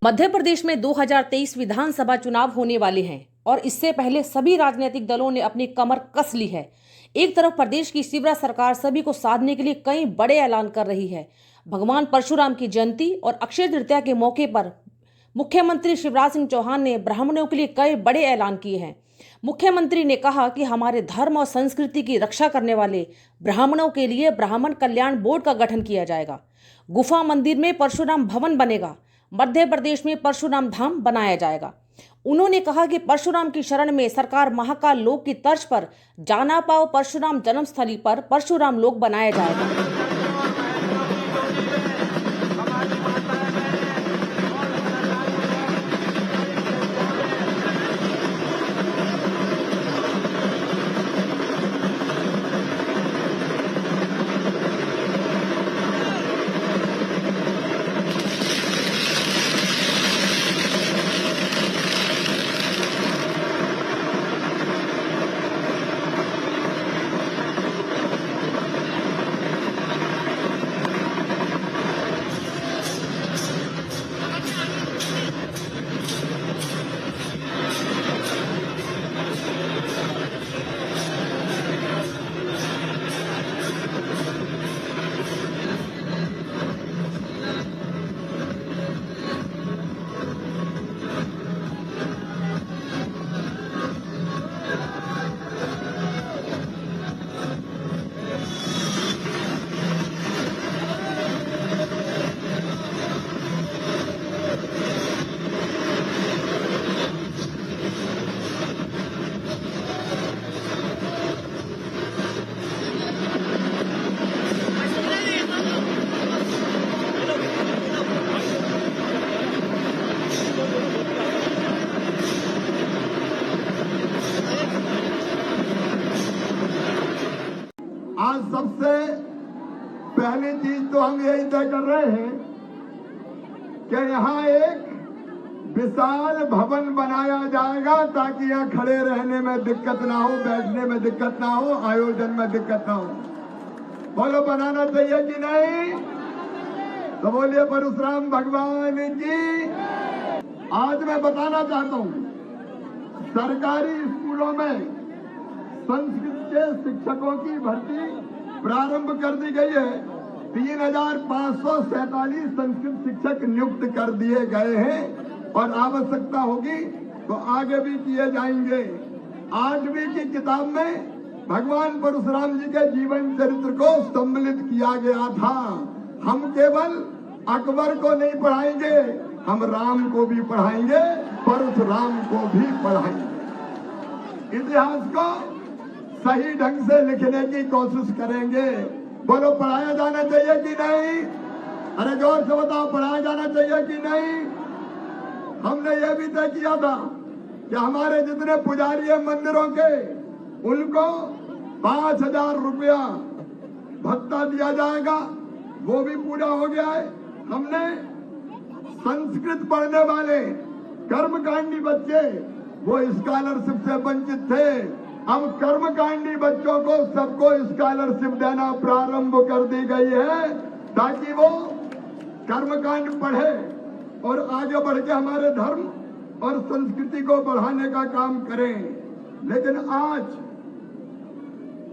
मध्य प्रदेश में 2023 विधानसभा चुनाव होने वाले हैं और इससे पहले सभी राजनीतिक दलों ने अपनी कमर कस ली है। एक तरफ प्रदेश की शिवराज सरकार सभी को साधने के लिए कई बड़े ऐलान कर रही है। भगवान परशुराम की जयंती और अक्षय तृतीया के मौके पर मुख्यमंत्री शिवराज सिंह चौहान ने ब्राह्मणों के लिए कई बड़े ऐलान किए हैं। मुख्यमंत्री ने कहा कि हमारे धर्म और संस्कृति की रक्षा करने वाले ब्राह्मणों के लिए ब्राह्मण कल्याण बोर्ड का गठन किया जाएगा। गुफा मंदिर में परशुराम भवन बनेगा। मध्य प्रदेश में परशुराम धाम बनाया जाएगा। उन्होंने कहा कि परशुराम की शरण में सरकार महाकाल लोक की तर्ज पर जाना पाओ परशुराम जन्मस्थली पर परशुराम लोक बनाया जाएगा। आज सबसे पहली चीज तो हम यही तय कर रहे हैं कि यहाँ एक विशाल भवन बनाया जाएगा ताकि यहाँ खड़े रहने में दिक्कत ना हो, बैठने में दिक्कत ना हो, आयोजन में दिक्कत ना हो। बोलो बनाना चाहिए कि नहीं? तो बोलिए परशुराम भगवान की। आज मैं बताना चाहता हूँ, सरकारी स्कूलों में संस्कृत के शिक्षकों की भर्ती प्रारंभ कर दी गई है। 3,547 संस्कृत शिक्षक नियुक्त कर दिए गए हैं और आवश्यकता होगी तो आगे भी किए जाएंगे। 8वीं की किताब में भगवान परशुराम जी के जीवन चरित्र को सम्मिलित किया गया था। हम केवल अकबर को नहीं पढ़ाएंगे, हम राम को भी पढ़ाएंगे, परशुराम को भी पढ़ाएंगे। इतिहास को सही ढंग से लिखने की कोशिश करेंगे। बोलो पढ़ाया जाना चाहिए कि नहीं? अरे जोर से बताओ, पढ़ाया जाना चाहिए कि नहीं? हमने ये भी तय किया था कि हमारे जितने पुजारी हैं मंदिरों के, उनको 5,000 रुपया भत्ता दिया जाएगा। वो भी पूरा हो गया है। हमने संस्कृत पढ़ने वाले कर्मकांडी बच्चे, वो स्कॉलरशिप से वंचित थे, अब कर्मकांडी बच्चों को सबको स्कॉलरशिप देना प्रारंभ कर दी गई है ताकि वो कर्मकांड पढ़े और आगे बढ़ के हमारे धर्म और संस्कृति को बढ़ाने का काम करें। लेकिन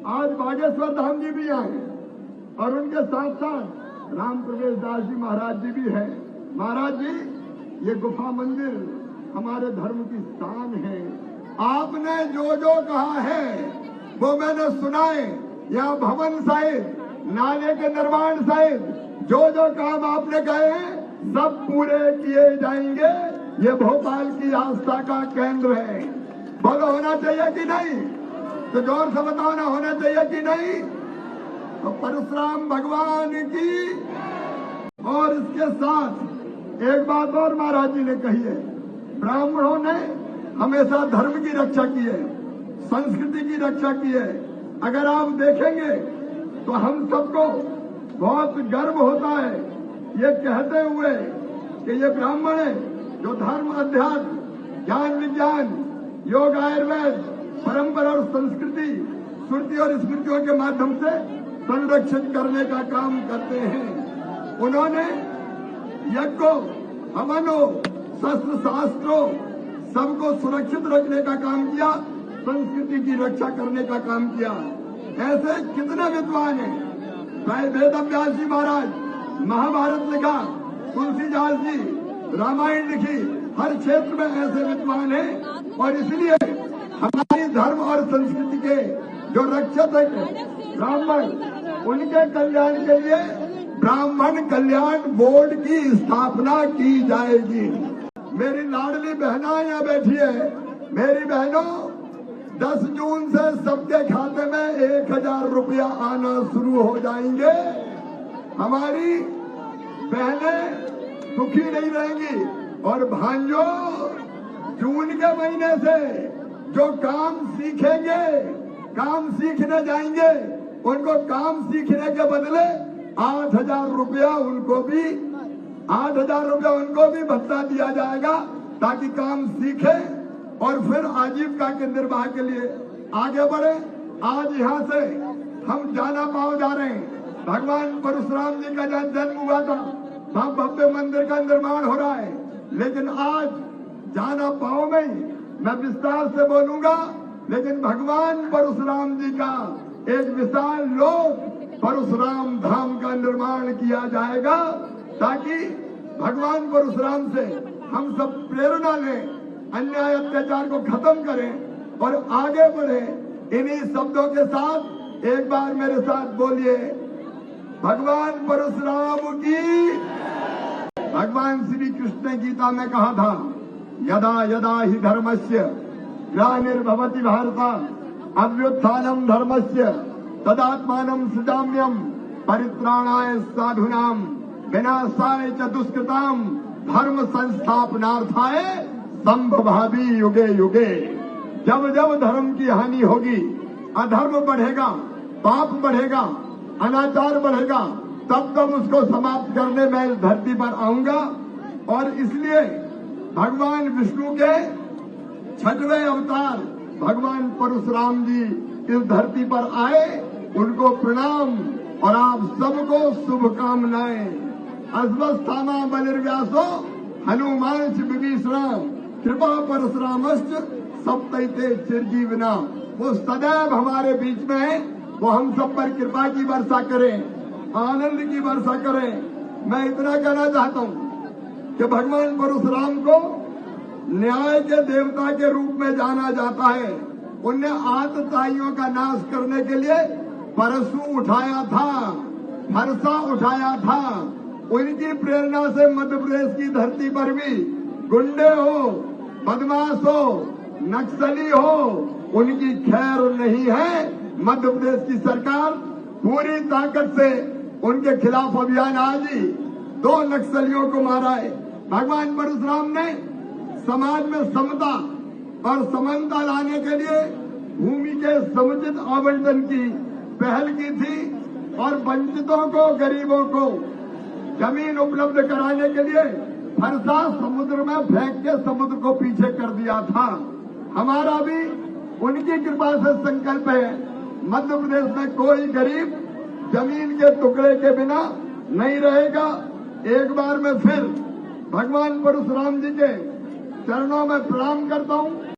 आज बागेश्वर धाम जी भी आए और उनके साथ साथ राम प्रवेश दास जी महाराज जी भी हैं। महाराज जी, ये गुफा मंदिर हमारे धर्म की शान है। आपने जो जो कहा है वो मैंने सुना है। यहाँ भवन सहित, नाले के निर्माण सहित जो जो काम आपने कहे हैं सब पूरे किए जाएंगे। ये भोपाल की आस्था का केंद्र है। बोलो होना चाहिए कि नहीं? तो जोर से बताओ ना, होना चाहिए कि नहीं? तो परशुराम भगवान की। और इसके साथ एक बात और महाराज जी ने कही है, ब्राह्मणों ने हमेशा धर्म की रक्षा की है, संस्कृति की रक्षा की है। अगर आप देखेंगे तो हम सबको बहुत गर्व होता है ये कहते हुए कि ये ब्राह्मण है जो धर्म, अध्यात्म, ज्ञान, विज्ञान, योग, आयुर्वेद, परंपरा और संस्कृति, श्रुति और स्मृतियों के माध्यम से संरक्षित करने का काम करते हैं। उन्होंने यज्ञ, हवनों, शस्त्र शास्त्रों सबको सुरक्षित रखने का काम किया, संस्कृति की रक्षा करने का काम किया। ऐसे कितने विद्वान हैं। भाई वेद व्यास जी महाराज महाभारत लिखा, तुलसीदास जी रामायण लिखी, हर क्षेत्र में ऐसे विद्वान हैं। और इसलिए हमारी धर्म और संस्कृति के जो रक्षक हैं ब्राह्मण, उनके कल्याण के लिए ब्राह्मण कल्याण बोर्ड की स्थापना की जाएगी। मेरी लाडली बहना यहाँ बैठी है। मेरी बहनों, 10 जून से सबके खाते में 1000 रुपया आना शुरू हो जाएंगे। हमारी बहनें दुखी नहीं रहेंगी। और भांजो, जून के महीने से जो काम सीखेंगे, काम सीखने जाएंगे, उनको काम सीखने के बदले 8000 रुपया उनको भी भत्ता दिया जाएगा, ताकि काम सीखे और फिर आजीविका के निर्वाह के लिए आगे बढ़े। आज यहाँ से हम जाना पाव जा रहे हैं। भगवान परशुराम जी का जन्म हुआ था, वहाँ भव्य मंदिर का निर्माण हो रहा है। लेकिन आज जाना पाव में मैं विस्तार से बोलूंगा, लेकिन भगवान परशुराम जी का एक विशाल लोक परशुराम धाम का निर्माण किया जाएगा, ताकि भगवान परशुराम से हम सब प्रेरणा लें, अन्याय अत्याचार को खत्म करें और आगे बढ़े। इन्हीं शब्दों के साथ एक बार मेरे साथ बोलिए, भगवान परशुराम की। भगवान श्री कृष्ण ने गीता में कहा था, यदा यदा ही धर्मस्य ग्लानिर्भवति भारत अभ्युत्थानम धर्मस्य तदात्मानं सृजाम्यहम् परित्राणाय साधूनां विनाशाय च दुष्कृताम् धर्म संस्थापनार्थाय संभवामि युगे युगे। जब जब धर्म की हानि होगी, अधर्म बढ़ेगा, पाप बढ़ेगा, अनाचार बढ़ेगा, तब तब उसको समाप्त करने में इस धरती पर आऊंगा। और इसलिए भगवान विष्णु के 6वें अवतार भगवान परशुराम जी इस धरती पर आए, उनको प्रणाम और आप सबको शुभकामनाएं। अश्वस्थामा बलिर्व्यासो हनुमान विभीषण कृपा परशुरामश्च सप्तैते चिरजीवना। वो सदैव हमारे बीच में है, वो हम सब पर कृपा की वर्षा करें, आनंद की वर्षा करें। मैं इतना कहना चाहता हूँ कि भगवान परशुराम को न्याय के देवता के रूप में जाना जाता है। उनने आतताइयों का नाश करने के लिए परशु उठाया था, फरसा उठाया था। उनकी प्रेरणा से मध्य प्रदेश की धरती पर भी गुंडे हो, बदमाश हो, नक्सली हो, उनकी खैर नहीं है। मध्य प्रदेश की सरकार पूरी ताकत से उनके खिलाफ अभियान आज ही 2 नक्सलियों को मारा है। भगवान परशुराम ने समाज में समता और समानता लाने के लिए भूमि के समुचित आवंटन की पहल की थी और वंचितों को, गरीबों को जमीन उपलब्ध कराने के लिए फरसा समुद्र में फेंक के समुद्र को पीछे कर दिया था। हमारा भी उनकी कृपा से संकल्प है, मध्य प्रदेश में कोई गरीब जमीन के टुकड़े के बिना नहीं रहेगा। एक बार मैं फिर भगवान परशुराम जी के चरणों में प्रणाम करता हूँ।